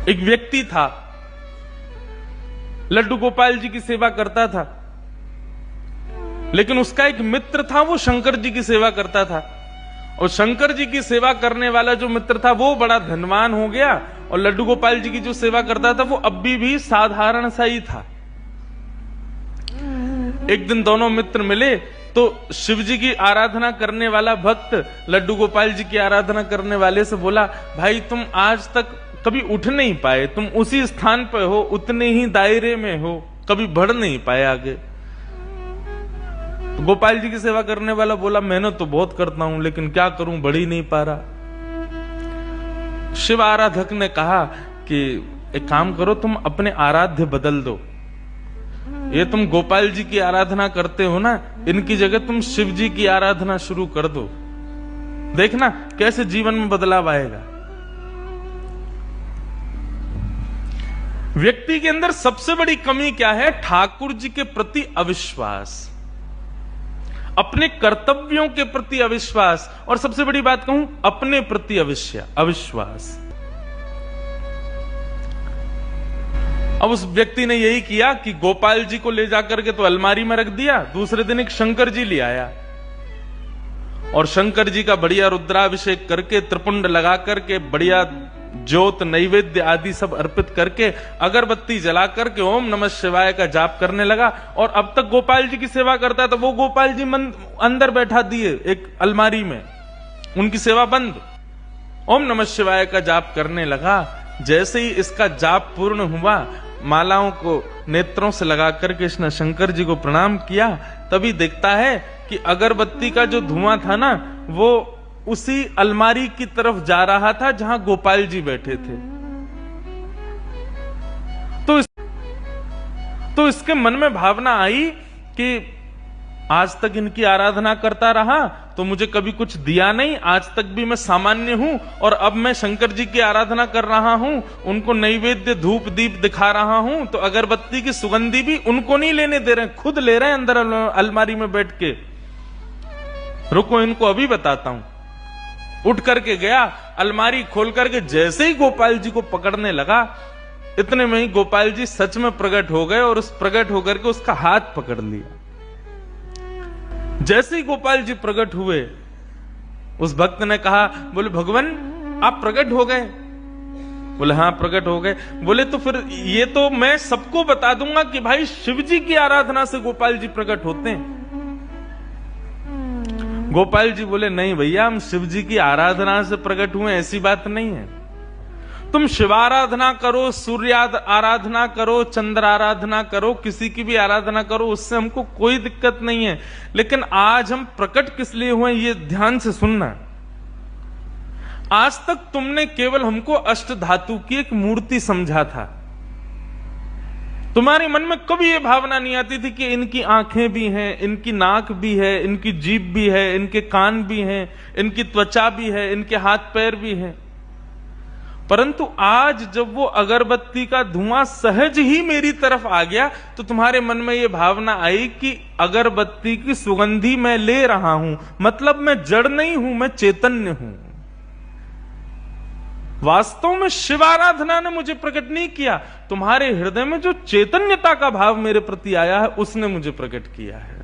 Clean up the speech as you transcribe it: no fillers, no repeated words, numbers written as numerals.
एक व्यक्ति था, लड्डू गोपाल जी की सेवा करता था, लेकिन उसका एक मित्र था, वो शंकर जी की सेवा करता था। और शंकर जी की सेवा करने वाला जो मित्र था वो बड़ा धनवान हो गया, और लड्डू गोपाल जी की जो सेवा करता था वो अब भी साधारण सा ही था। एक दिन दोनों मित्र मिले तो शिव जी की आराधना करने वाला भक्त लड्डू गोपाल जी की आराधना करने वाले से बोला, भाई तुम आज तक कभी उठ नहीं पाए, तुम उसी स्थान पर हो, उतने ही दायरे में हो, कभी बढ़ नहीं पाए आगे। तो गोपाल जी की सेवा करने वाला बोला, मेहनत तो बहुत करता हूं लेकिन क्या करूं, बढ़ ही नहीं पा रहा। शिव आराधक ने कहा कि एक काम करो, तुम अपने आराध्य बदल दो। ये तुम गोपाल जी की आराधना करते हो ना, इनकी जगह तुम शिव जी की आराधना शुरू कर दो, देखना कैसे जीवन में बदलाव आएगा। व्यक्ति के अंदर सबसे बड़ी कमी क्या है? ठाकुर जी के प्रति अविश्वास, अपने कर्तव्यों के प्रति अविश्वास, और सबसे बड़ी बात कहूं, अपने प्रति अविश्वास। अब उस व्यक्ति ने यही किया कि गोपाल जी को ले जाकर के तो अलमारी में रख दिया, दूसरे दिन एक शंकर जी ले आया और शंकर जी का बढ़िया रुद्राभिषेक करके, त्रिपुंड लगा करके, बढ़िया ज्योत नैवेद्य आदि सब अर्पित करके, अगरबत्ती जला करके ओम नमः शिवाय का जाप करने लगा। और अब तक गोपाल जी की सेवा करता था, वो गोपाल जी अंदर बैठा दिए एक अलमारी में, उनकी सेवा बंद। ओम नमः शिवाय का जाप करने लगा। जैसे ही इसका जाप पूर्ण हुआ, मालाओं को नेत्रों से लगा करके इसने शंकर जी को प्रणाम किया, तभी देखता है कि अगरबत्ती का जो धुआं था ना, वो उसी अलमारी की तरफ जा रहा था जहां गोपाल जी बैठे थे। तो इसके मन में भावना आई कि आज तक इनकी आराधना करता रहा तो मुझे कभी कुछ दिया नहीं, आज तक भी मैं सामान्य हूं, और अब मैं शंकर जी की आराधना कर रहा हूं, उनको नैवेद्य धूप दीप दिखा रहा हूं, तो अगरबत्ती की सुगंधी भी उनको नहीं लेने दे रहे, खुद ले रहे हैं अंदर अलमारी में बैठ के। रुको, इनको अभी बताता हूं। उठ करके गया, अलमारी खोल करके जैसे ही गोपाल जी को पकड़ने लगा, इतने में ही गोपाल जी सच में प्रकट हो गए, और उस प्रकट होकर के उसका हाथ पकड़ लिया। जैसे ही गोपाल जी प्रकट हुए, उस भक्त ने कहा, बोले भगवान आप प्रकट हो गए? बोले हाँ प्रकट हो गए। बोले तो फिर ये तो मैं सबको बता दूंगा कि भाई शिव जी की आराधना से गोपाल जी प्रकट होते हैं। गोपाल जी बोले नहीं भैया, हम शिव जी की आराधना से प्रकट हुए, ऐसी बात नहीं है। तुम शिव आराधना करो, सूर्य आराधना करो, चंद्र आराधना करो, किसी की भी आराधना करो, उससे हमको कोई दिक्कत नहीं है, लेकिन आज हम प्रकट किस लिए हुए ये ध्यान से सुनना। आज तक तुमने केवल हमको अष्ट धातु की एक मूर्ति समझा था, तुम्हारे मन में कभी ये भावना नहीं आती थी कि इनकी आंखें भी हैं, इनकी नाक भी है, इनकी जीभ भी है, इनके कान भी हैं, इनकी त्वचा भी है, इनके हाथ पैर भी हैं। परंतु आज जब वो अगरबत्ती का धुआं सहज ही मेरी तरफ आ गया, तो तुम्हारे मन में ये भावना आई कि अगरबत्ती की सुगंधी मैं ले रहा हूं, मतलब मैं जड़ नहीं हूं, मैं चैतन्य हूं। वास्तव में शिव आराधना ने मुझे प्रकट नहीं किया, तुम्हारे हृदय में जो चैतन्यता का भाव मेरे प्रति आया है उसने मुझे प्रकट किया है।